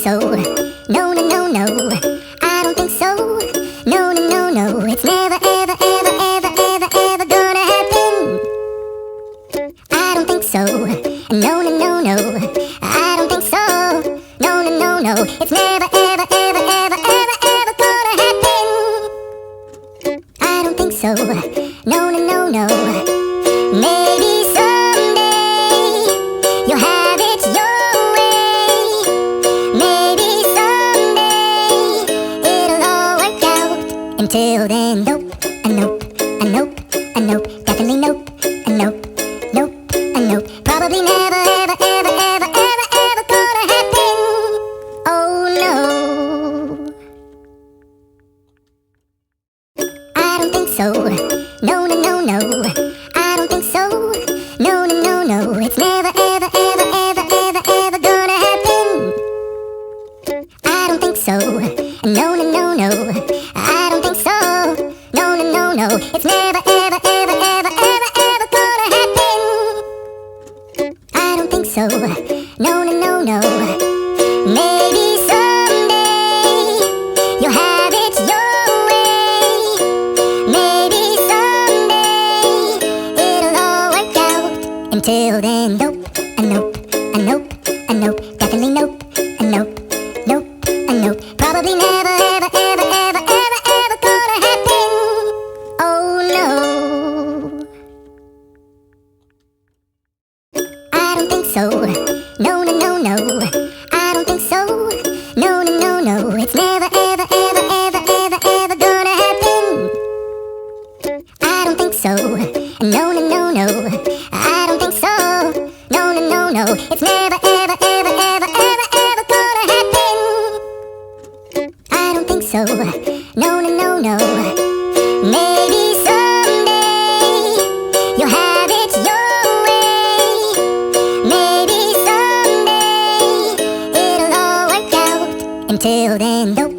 so. No, no, no, no. I don't think so. No, no, no, no. It's never, ever, ever, ever, ever, ever gonna happen. I don't think so. No, no, no, no. I don't think so. No, no, no, no. It's never, ever, ever, ever, ever, ever gonna happen. I don't think so. No, no, no, no. Maybe someday you'll have it your way. Maybe someday it'll all work out. Until then, nope, a nope, a nope, a nope, definitely nope, a nope, nope, a nope. Probably never, ever, ever, ever, ever, ever gonna happen. Oh no. I don't think so. No, no, no, no. I don't think so. No, no, no, no. It's never, ever, ever, ever, ever, ever gonna happen. I don't think so. No, no, no, no. I don't think so. No, no, no, no. It's never, ever, ever, ever, ever, ever gonna happen. I don't think so. No, no, no, no. Maybe someday you'll have it your way. Maybe someday it'll all work out. Until then, nope, a nope, a nope, a nope, definitely nope, a nope, nope, a nope. Probably never, ever, ever, ever, ever, ever gonna happen. Oh no. I don't think so. No, no, no, no. I don't think so. No, no, no, no. It's never, ever, ever, ever, ever, ever gonna happen. I don't think so. No, no, no, no. I don't think so. No, no, no, no. It's never, ever, ever, ever, ever, ever gonna happen. I don't think so. No, no, no, no. Maybe someday you'll have it your way. Maybe someday it'll all work out. Until then, nope.